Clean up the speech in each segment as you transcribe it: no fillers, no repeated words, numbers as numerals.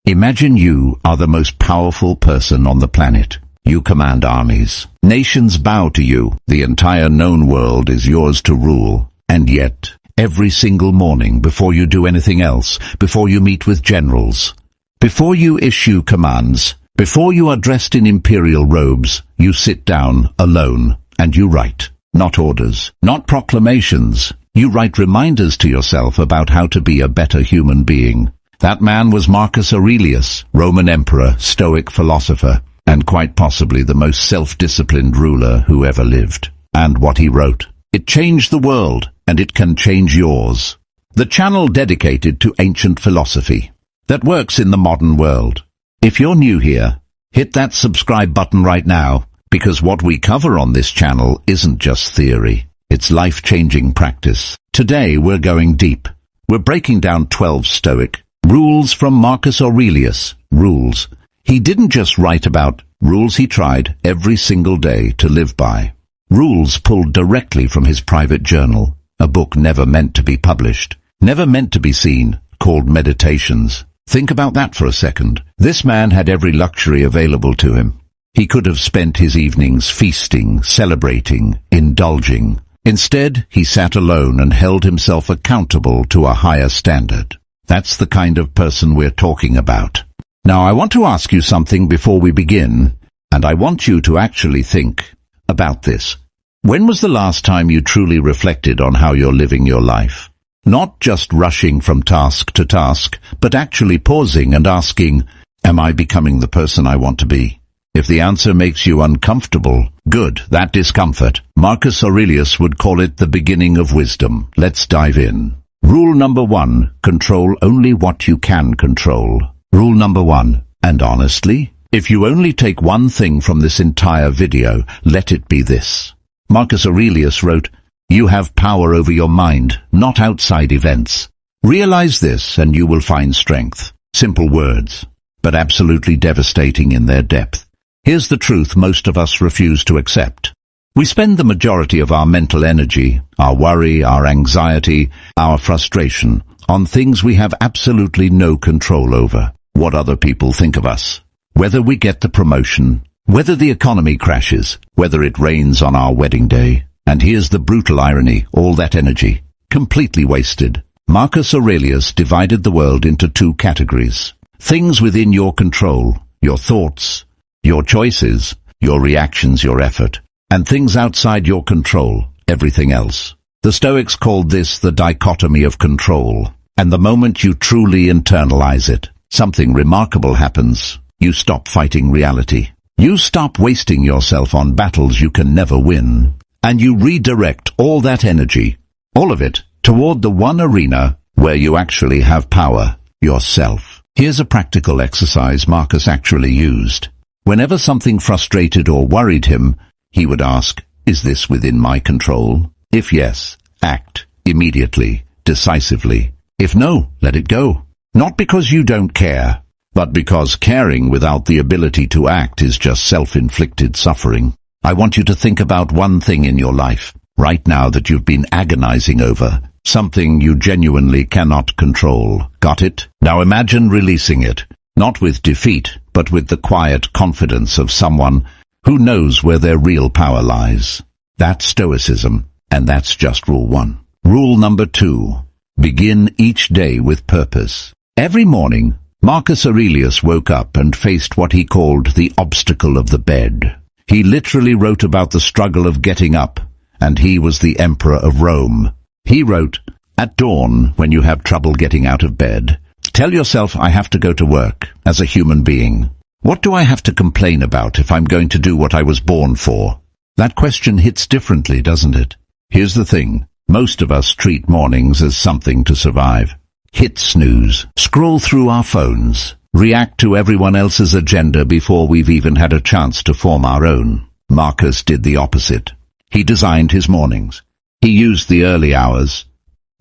Imagine you are the most powerful person on the planet. You command armies. Nations bow to you. The entire known world is yours to rule. And yet, every single morning before you do anything else, before you meet with generals, before you issue commands, before you are dressed in imperial robes, you sit down, alone, and you write. Not orders, not proclamations. You write reminders to yourself about how to be a better human being. That man was Marcus Aurelius, Roman emperor, Stoic philosopher, and quite possibly the most self-disciplined ruler who ever lived. And what he wrote, it changed the world, and it can change yours. The channel dedicated to ancient philosophy that works in the modern world. If you're new here, hit that subscribe button right now, because what we cover on this channel isn't just theory, it's life-changing practice. Today we're going deep. We're breaking down 12 Stoic rules from Marcus Aurelius. Rules. He didn't just write about rules, he tried every single day to live by. Rules pulled directly from his private journal, a book never meant to be published, never meant to be seen, called Meditations. Think about that for a second. This man had every luxury available to him. He could have spent his evenings feasting, celebrating, indulging. Instead, he sat alone and held himself accountable to a higher standard. That's the kind of person we're talking about. Now, I want to ask you something before we begin, and I want you to actually think about this. When was the last time you truly reflected on how you're living your life? Not just rushing from task to task, but actually pausing and asking, am I becoming the person I want to be? If the answer makes you uncomfortable, good, that discomfort. Marcus Aurelius would call it the beginning of wisdom. Let's dive in. Rule number 1, control only what you can control. Rule number 1, and honestly, if you only take one thing from this entire video, let it be this. Marcus Aurelius wrote, you have power over your mind, not outside events. Realize this and you will find strength. Simple words, but absolutely devastating in their depth. Here's the truth most of us refuse to accept. We spend the majority of our mental energy, our worry, our anxiety, our frustration, on things we have absolutely no control over. What other people think of us. Whether we get the promotion, whether the economy crashes, whether it rains on our wedding day. And here's the brutal irony, all that energy, completely wasted. Marcus Aurelius divided the world into 2 categories. Things within your control, your thoughts, your choices, your reactions, your effort. And things outside your control, everything else. The Stoics called this the dichotomy of control. And the moment you truly internalize it, something remarkable happens. You stop fighting reality. You stop wasting yourself on battles you can never win. And you redirect all that energy, all of it, toward the one arena where you actually have power, yourself. Here's a practical exercise Marcus actually used. Whenever something frustrated or worried him, he would ask, is this within my control? If yes, act immediately, decisively. If no, let it go. Not because you don't care, but because caring without the ability to act is just self-inflicted suffering. I want you to think about one thing in your life, right now, that you've been agonizing over. Something you genuinely cannot control. Got it? Now imagine releasing it. Not with defeat, but with the quiet confidence of someone who knows where their real power lies. That's Stoicism, and that's just rule 1. Rule number 2. Begin each day with purpose. Every morning, Marcus Aurelius woke up and faced what he called the obstacle of the bed. He literally wrote about the struggle of getting up, and he was the emperor of Rome. He wrote, at dawn, when you have trouble getting out of bed, tell yourself, I have to go to work as a human being. What do I have to complain about if I'm going to do what I was born for? That question hits differently, doesn't it? Here's the thing. Most of us treat mornings as something to survive. Hit snooze, scroll through our phones, react to everyone else's agenda before we've even had a chance to form our own. Marcus did the opposite. He designed his mornings. He used the early hours,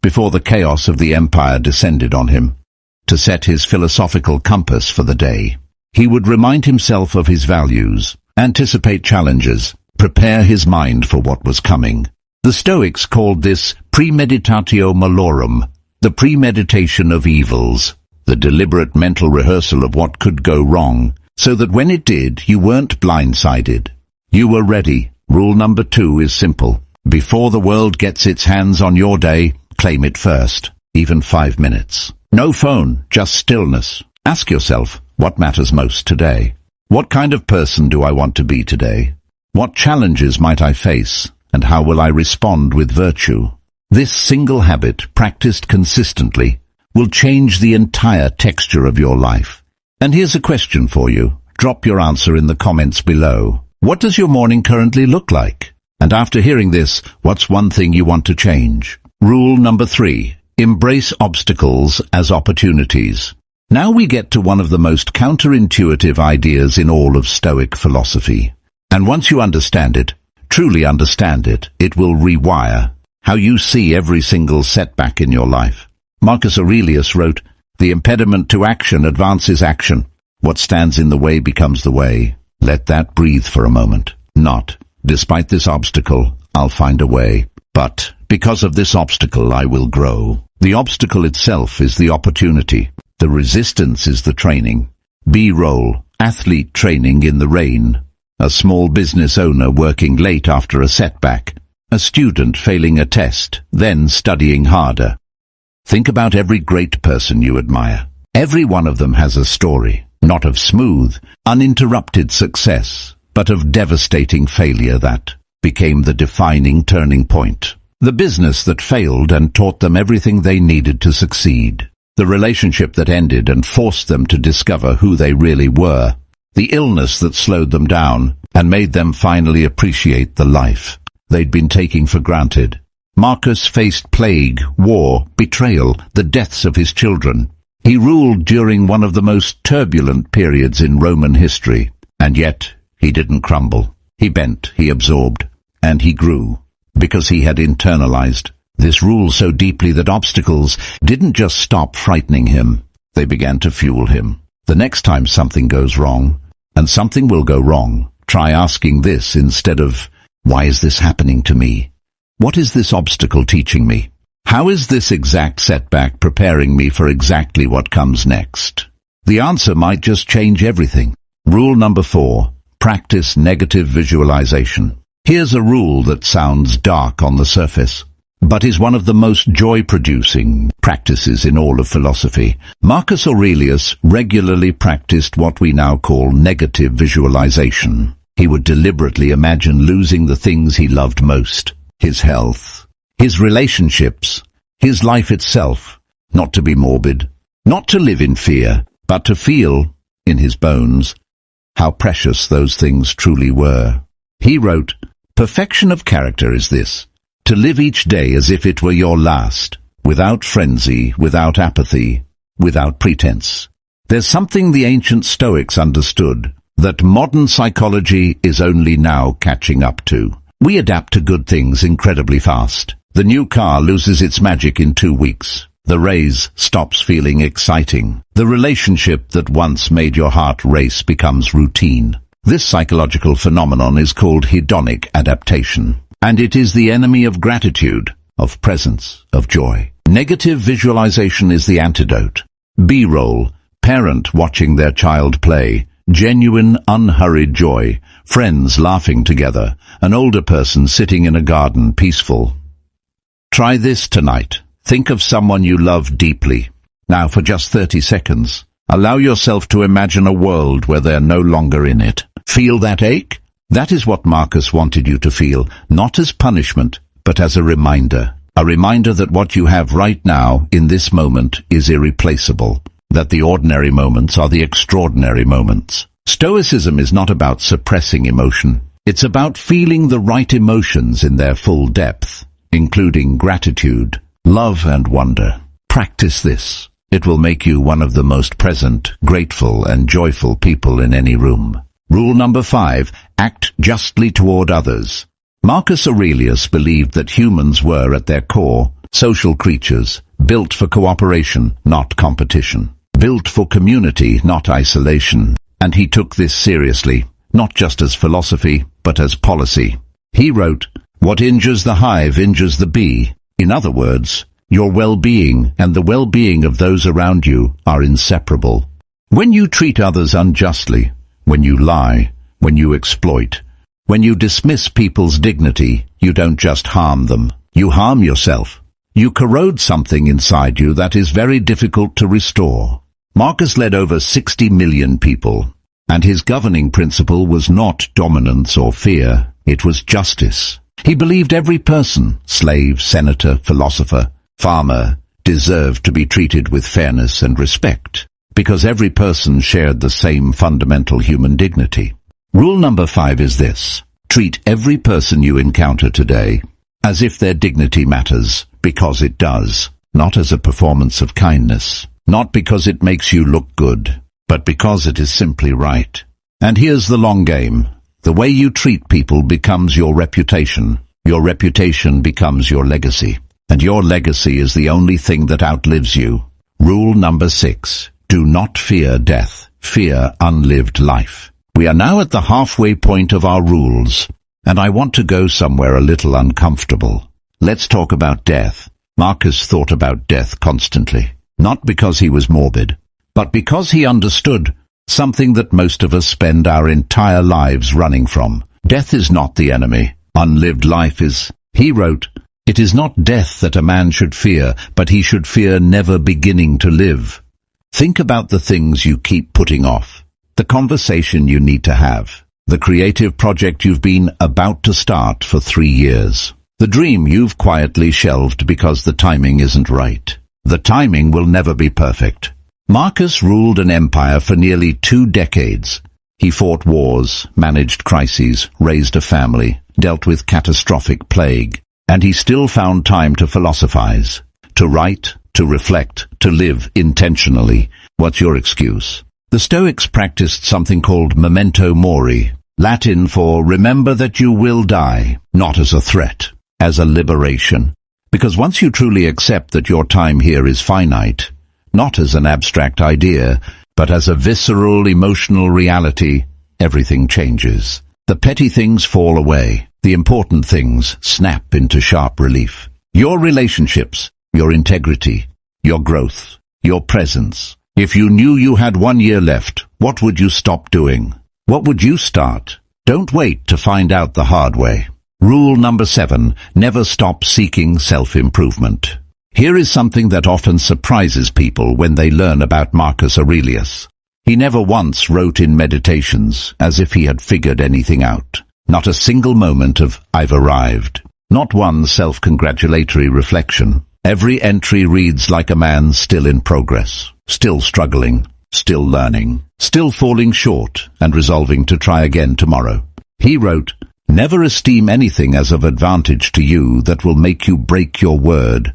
before the chaos of the empire descended on him, to set his philosophical compass for the day. He would remind himself of his values, anticipate challenges, prepare his mind for what was coming. The Stoics called this premeditatio malorum, the premeditation of evils. the deliberate mental rehearsal of what could go wrong, so that when it did, you weren't blindsided. You were ready. Rule number 2 is simple. Before the world gets its hands on your day, claim it first, even 5 minutes. No phone, just stillness. Ask yourself, what matters most today? What kind of person do I want to be today? What challenges might I face, and how will I respond with virtue? This single habit, practiced consistently, will change the entire texture of your life. And here's a question for you. Drop your answer in the comments below. What does your morning currently look like? And after hearing this, what's one thing you want to change? Rule number 3. Embrace obstacles as opportunities. Now we get to one of the most counterintuitive ideas in all of Stoic philosophy. And once you understand it, truly understand it, it will rewire how you see every single setback in your life. Marcus Aurelius wrote, "The impediment to action advances action. What stands in the way becomes the way." Let that breathe for a moment. Not, despite this obstacle, I'll find a way, but because of this obstacle I will grow. The obstacle itself is the opportunity. The resistance is the training. B-roll, athlete training in the rain. A small business owner working late after a setback. A student failing a test, then studying harder. Think about every great person you admire. Every one of them has a story, not of smooth, uninterrupted success, but of devastating failure that became the defining turning point. The business that failed and taught them everything they needed to succeed. The relationship that ended and forced them to discover who they really were. The illness that slowed them down and made them finally appreciate the life they'd been taking for granted. Marcus faced plague, war, betrayal, the deaths of his children. He ruled during one of the most turbulent periods in Roman history, and yet he didn't crumble. He bent, he absorbed, and he grew, because he had internalized this rule so deeply that obstacles didn't just stop frightening him, they began to fuel him. The next time something goes wrong, and something will go wrong, try asking this instead of, why is this happening to me? What is this obstacle teaching me? How is this exact setback preparing me for exactly what comes next? The answer might just change everything. Rule number 4. Practice negative visualization. Here's a rule that sounds dark on the surface, but is one of the most joy-producing practices in all of philosophy. Marcus Aurelius regularly practiced what we now call negative visualization. He would deliberately imagine losing the things he loved most, his health, his relationships, his life itself, not to be morbid, not to live in fear, but to feel, in his bones, how precious those things truly were. He wrote, "Perfection of character is this, to live each day as if it were your last, without frenzy, without apathy, without pretense." There's something the ancient Stoics understood, that modern psychology is only now catching up to. We adapt to good things incredibly fast. The new car loses its magic in 2 weeks. The raise stops feeling exciting. The relationship that once made your heart race becomes routine. This psychological phenomenon is called hedonic adaptation, and it is the enemy of gratitude, of presence, of joy. Negative visualization is the antidote. B-roll, parent watching their child play, genuine, unhurried joy, friends laughing together, an older person sitting in a garden peaceful. Try this tonight. Think of someone you love deeply. Now for just 30 seconds, allow yourself to imagine a world where they're no longer in it. Feel that ache? That is what Marcus wanted you to feel, not as punishment, but as a reminder. A reminder that what you have right now, in this moment, is irreplaceable. That the ordinary moments are the extraordinary moments. Stoicism is not about suppressing emotion. It's about feeling the right emotions in their full depth, including gratitude, love and wonder. Practice this. It will make you one of the most present, grateful and joyful people in any room. Rule number 5. Act justly toward others. Marcus Aurelius believed that humans were, at their core, social creatures, built for cooperation, not competition. Built for community, not isolation. And he took this seriously, not just as philosophy, but as policy. He wrote, "What injures the hive injures the bee." In other words, Your well-being and the well-being of those around you are inseparable. When you treat others unjustly, when you lie, when you exploit, when you dismiss people's dignity, you don't just harm them, you harm yourself. You corrode something inside you that is very difficult to restore. Marcus led over 60 million people, and his governing principle was not dominance or fear, it was justice. He believed every person, slave, senator, philosopher, farmer, deserved to be treated with fairness and respect, because every person shared the same fundamental human dignity. Rule number 5 is this: treat every person you encounter today as if their dignity matters, because it does, not as a performance of kindness, not because it makes you look good, but because it is simply right. And here's the long game. The way you treat people becomes your reputation becomes your legacy, and your legacy is the only thing that outlives you. Rule number 6. Do not fear death, fear unlived life. We are now at the halfway point of our rules, and I want to go somewhere a little uncomfortable. Let's talk about death. Marcus thought about death constantly, not because he was morbid, but because he understood something that most of us spend our entire lives running from. Death is not the enemy. Unlived life is. He wrote, "It is not death that a man should fear, but he should fear never beginning to live." Think about the things you keep putting off, the conversation you need to have, the creative project you've been about to start for 3 years, the dream you've quietly shelved because the timing isn't right. The timing will never be perfect. Marcus ruled an empire for nearly 2 decades. He fought wars, managed crises, raised a family, dealt with catastrophic plague, and he still found time to philosophize, to write, to reflect, to live intentionally. What's your excuse? The Stoics practiced something called memento mori, Latin for remember that you will die, not as a threat, as a liberation. Because once you truly accept that your time here is finite, not as an abstract idea, but as a visceral, emotional reality, everything changes. The petty things fall away. The important things snap into sharp relief. Your relationships, your integrity, your growth, your presence. If you knew you had 1 year left, what would you stop doing? What would you start? Don't wait to find out the hard way. Rule number 7, never stop seeking self-improvement. Here is something that often surprises people when they learn about Marcus Aurelius. He never once wrote in Meditations as if he had figured anything out. Not a single moment of "I've arrived." Not one self-congratulatory reflection. Every entry reads like a man still in progress, still struggling, still learning, still falling short and resolving to try again tomorrow. He wrote, "Never esteem anything as of advantage to you that will make you break your word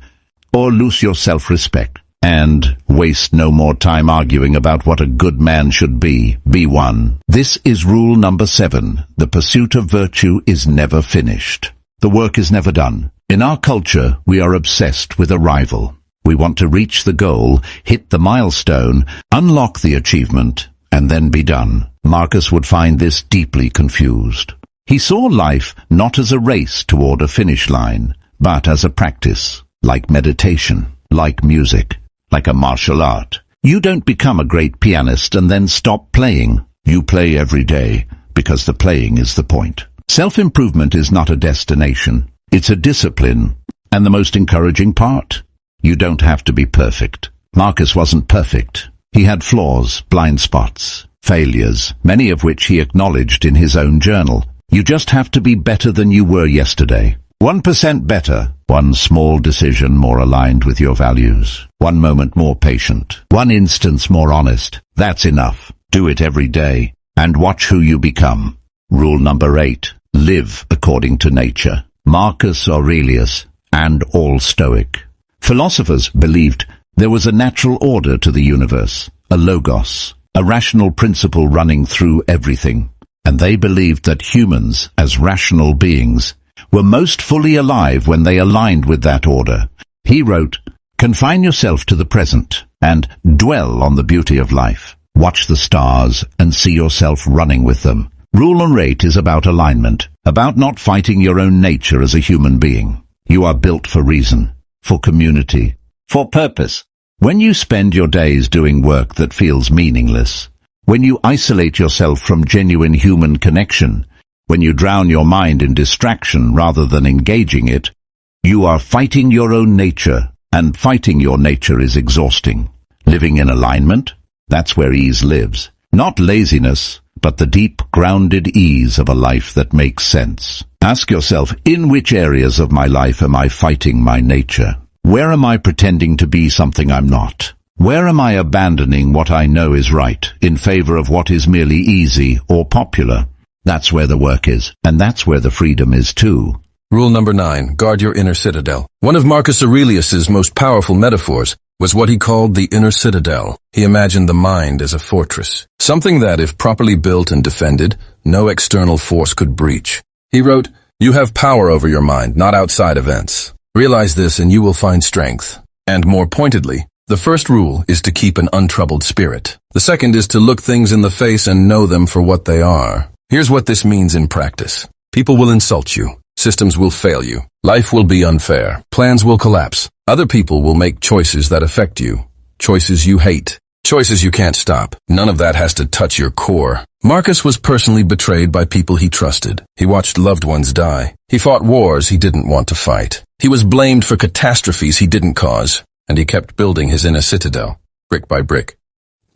or lose your self-respect. And waste no more time arguing about what a good man should be. Be one." This is rule number 7. The pursuit of virtue is never finished. The work is never done. In our culture, we are obsessed with arrival. We want to reach the goal, hit the milestone, unlock the achievement, and then be done. Marcus would find this deeply confused. He saw life not as a race toward a finish line, but as a practice, like meditation, like music, like a martial art. You don't become a great pianist and then stop playing. You play every day, because the playing is the point. Self-improvement is not a destination. It's a discipline. And the most encouraging part? You don't have to be perfect. Marcus wasn't perfect. He had flaws, blind spots, failures, many of which he acknowledged in his own journal. You just have to be better than you were yesterday. 1% better. One small decision more aligned with your values. 1 moment more patient. 1 instance more honest. That's enough. Do it every day, and watch who you become. Rule number 8. Live according to nature. Marcus Aurelius and all Stoic philosophers believed there was a natural order to the universe, a logos, a rational principle running through everything. And they believed that humans, as rational beings, were most fully alive when they aligned with that order. He wrote, "Confine yourself to the present, and dwell on the beauty of life. Watch the stars and see yourself running with them." Rule number 8 is about alignment, about not fighting your own nature as a human being. You are built for reason. for community, for purpose. When you spend your days doing work that feels meaningless, when you isolate yourself from genuine human connection, when you drown your mind in distraction rather than engaging it, you are fighting your own nature, and fighting your nature is exhausting. Living in alignment, that's where ease lives. Not laziness, but the deep, grounded ease of a life that makes sense. Ask yourself, in which areas of my life am I fighting my nature? Where am I pretending to be something I'm not? Where am I abandoning what I know is right in favor of what is merely easy or popular? That's where the work is, and that's where the freedom is too. Rule number 9, guard your inner citadel. One of Marcus Aurelius's most powerful metaphors was what he called the inner citadel. He imagined the mind as a fortress, something that, if properly built and defended, no external force could breach. He wrote, "You have power over your mind, not outside events. Realize this and you will find strength." And more pointedly, the first rule is to keep an untroubled spirit. The second is to look things in the face and know them for what they are. Here's what this means in practice. People will insult you. Systems will fail you. Life will be unfair. Plans will collapse. Other people will make choices that affect you. Choices you hate. Choices you can't stop. None of that has to touch your core. Marcus was personally betrayed by people he trusted. He watched loved ones die. He fought wars he didn't want to fight. He was blamed for catastrophes he didn't cause. And he kept building his inner citadel, brick by brick,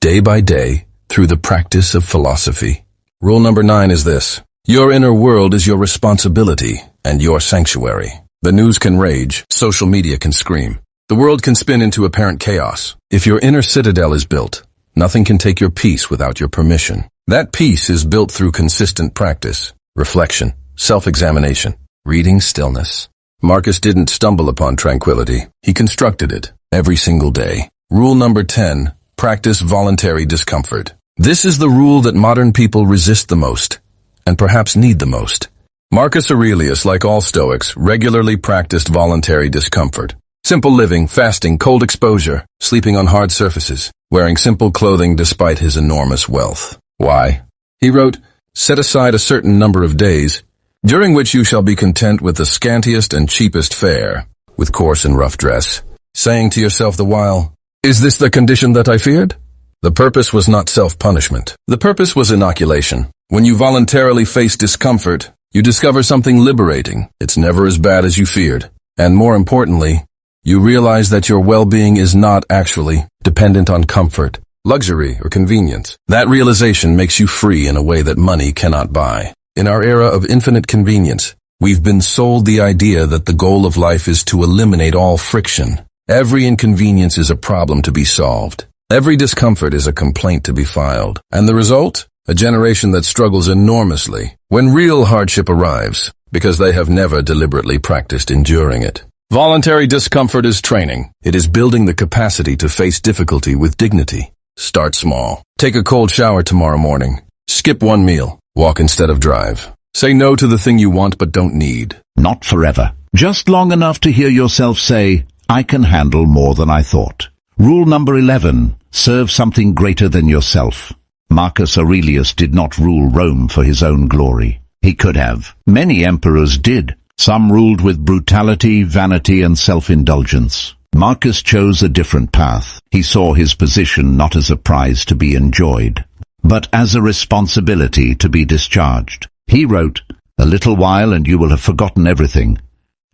day by day, through the practice of philosophy. Rule number 9 is this. Your inner world is your responsibility and your sanctuary. The news can rage, social media can scream. The world can spin into apparent chaos. If your inner citadel is built, nothing can take your peace without your permission. That peace is built through consistent practice, reflection, self-examination, reading stillness. Marcus didn't stumble upon tranquility. He constructed it every single day. Rule number 10, practice voluntary discomfort. This is the rule that modern people resist the most, and perhaps need the most. Marcus Aurelius, like all Stoics, regularly practiced voluntary discomfort. Simple living, fasting, cold exposure, sleeping on hard surfaces, wearing simple clothing despite his enormous wealth. Why? He wrote, "Set aside a certain number of days, during which you shall be content with the scantiest and cheapest fare, with coarse and rough dress, saying to yourself the while, 'Is this the condition that I feared?'" The purpose was not self-punishment. The purpose was inoculation. When you voluntarily face discomfort, you discover something liberating. It's never as bad as you feared. And more importantly, you realize that your well-being is not actually dependent on comfort, luxury, or convenience. That realization makes you free in a way that money cannot buy. In our era of infinite convenience, we've been sold the idea that the goal of life is to eliminate all friction. Every inconvenience is a problem to be solved. Every discomfort is a complaint to be filed. And the result? A generation that struggles enormously when real hardship arrives, because they have never deliberately practiced enduring it. Voluntary discomfort is training. It is building the capacity to face difficulty with dignity. Start small. Take a cold shower tomorrow morning. Skip one meal. Walk instead of drive. Say no to the thing you want but don't need. Not forever. Just long enough to hear yourself say, "I can handle more than I thought." Rule number 11. Serve something greater than yourself. Marcus Aurelius did not rule Rome for his own glory. He could have. Many emperors did. Some ruled with brutality, vanity, and self-indulgence. Marcus chose a different path. He saw his position not as a prize to be enjoyed, but as a responsibility to be discharged. He wrote, "A little while and you will have forgotten everything.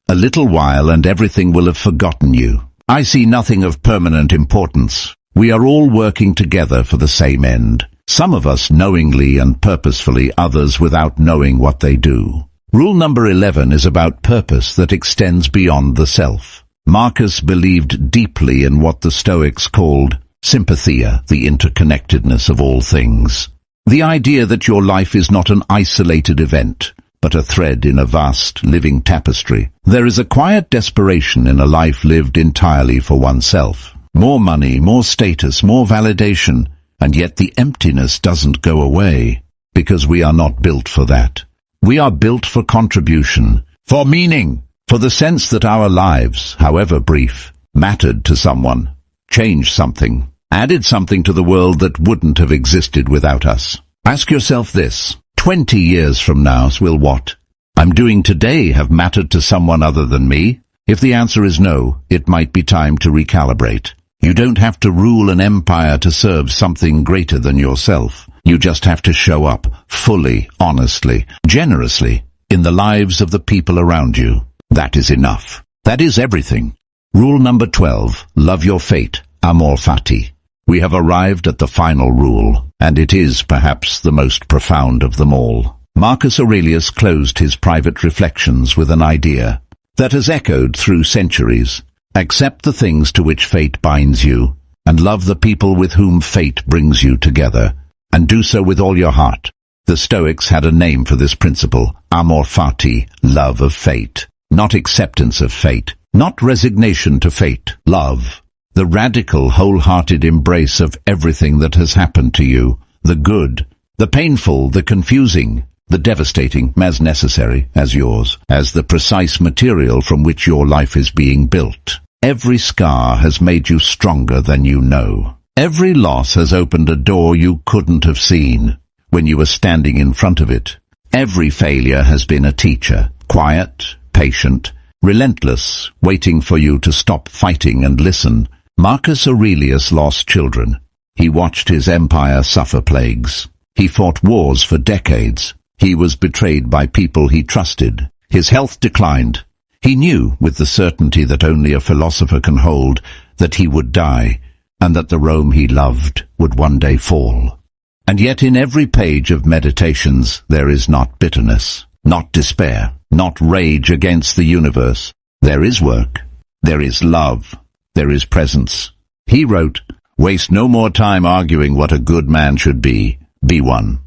A little while and everything will have forgotten you. I see nothing of permanent importance. We are all working together for the same end. Some of us knowingly and purposefully, others without knowing what they do." Rule number 11 is about purpose that extends beyond the self. Marcus believed deeply in what the Stoics called sympathia, the interconnectedness of all things. The idea that your life is not an isolated event, but a thread in a vast, living tapestry. There is a quiet desperation in a life lived entirely for oneself. More money, more status, more validation, and yet the emptiness doesn't go away, because we are not built for that. We are built for contribution, for meaning, for the sense that our lives, however brief, mattered to someone, changed something, added something to the world that wouldn't have existed without us. Ask yourself this: 20 years from now, will what I'm doing today have mattered to someone other than me? If the answer is no, it might be time to recalibrate. You don't have to rule an empire to serve something greater than yourself. You just have to show up fully, honestly, generously, in the lives of the people around you. That is enough. That is everything. Rule number 12, love your fate, amor fati. We have arrived at the final rule, and it is perhaps the most profound of them all. Marcus Aurelius closed his private reflections with an idea that has echoed through centuries. Accept the things to which fate binds you, and love the people with whom fate brings you together, and do so with all your heart. The Stoics had a name for this principle, amor fati, love of fate. Not acceptance of fate, not resignation to fate, love. The radical, wholehearted embrace of everything that has happened to you, the good, the painful, the confusing, the devastating, as necessary as yours, as the precise material from which your life is being built. Every scar has made you stronger than you know. Every loss has opened a door you couldn't have seen when you were standing in front of it. Every failure has been a teacher, quiet, patient, relentless, waiting for you to stop fighting and listen. Marcus Aurelius lost children. He watched his empire suffer plagues. He fought wars for decades. He was betrayed by people he trusted. His health declined. He knew, with the certainty that only a philosopher can hold, that he would die, and that the Rome he loved would one day fall. And yet in every page of Meditations there is not bitterness, not despair, not rage against the universe. There is work. There is love. There is presence. He wrote, "Waste no more time arguing what a good man should be. Be one."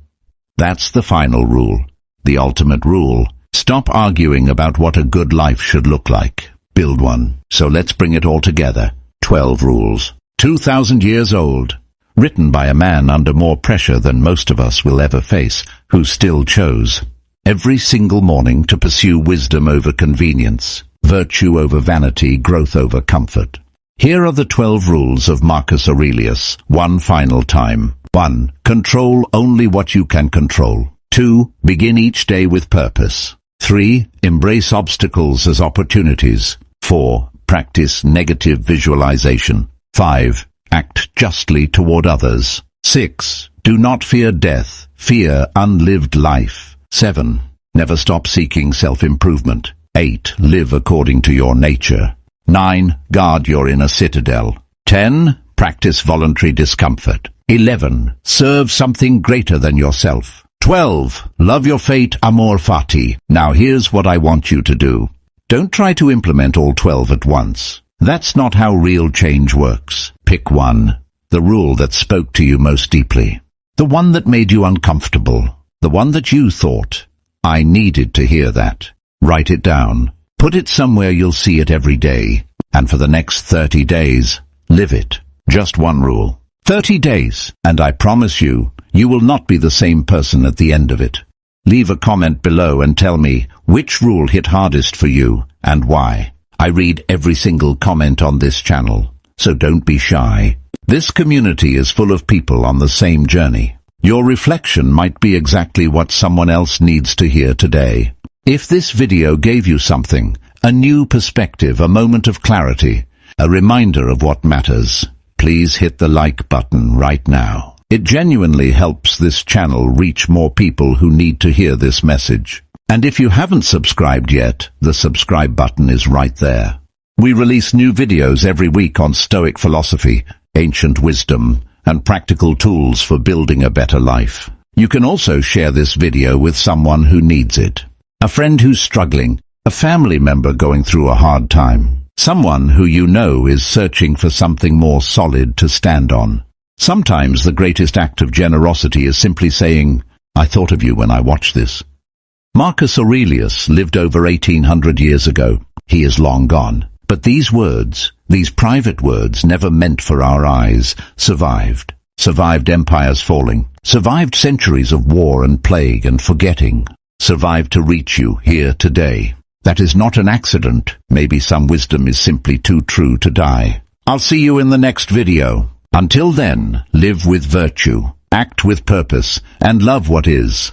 That's the final rule, the ultimate rule. Stop arguing about what a good life should look like. Build one. So let's bring it all together. 12 rules. 2,000 years old. Written by a man under more pressure than most of us will ever face, who still chose every single morning to pursue wisdom over convenience, virtue over vanity, growth over comfort. Here are the 12 rules of Marcus Aurelius, one final time. 1. Control only what you can control. 2. Begin each day with purpose. 3. Embrace obstacles as opportunities. 4. Practice negative visualization. 5. Act justly toward others. 6. Do not fear death, fear unlived life. 7. Never stop seeking self-improvement. 8. Live according to your nature. 9. Guard your inner citadel. 10. Practice voluntary discomfort. 11. Serve something greater than yourself. 12. Love your fate, amor fati. Now here's what I want you to do. Don't try to implement all 12 at once. That's not how real change works. Pick one. The rule that spoke to you most deeply. The one that made you uncomfortable. The one that you thought, I needed to hear that. Write it down. Put it somewhere you'll see it every day. And for the next 30 days, live it. Just one rule. 30 days, and I promise you, you will not be the same person at the end of it. Leave a comment below and tell me which rule hit hardest for you and why. I read every single comment on this channel, so don't be shy. This community is full of people on the same journey. Your reflection might be exactly what someone else needs to hear today. If this video gave you something, a new perspective, a moment of clarity, a reminder of what matters, please hit the like button right now. It genuinely helps this channel reach more people who need to hear this message. And if you haven't subscribed yet, the subscribe button is right there. We release new videos every week on Stoic philosophy, ancient wisdom, and practical tools for building a better life. You can also share this video with someone who needs it. A friend who's struggling, a family member going through a hard time, someone who you know is searching for something more solid to stand on. Sometimes the greatest act of generosity is simply saying, I thought of you when I watched this. Marcus Aurelius lived over 1800 years ago. He is long gone. But these words, these private words never meant for our eyes, survived. Survived empires falling. Survived centuries of war and plague and forgetting. Survived to reach you here today. That is not an accident. Maybe some wisdom is simply too true to die. I'll see you in the next video. Until then, live with virtue, act with purpose, and love what is.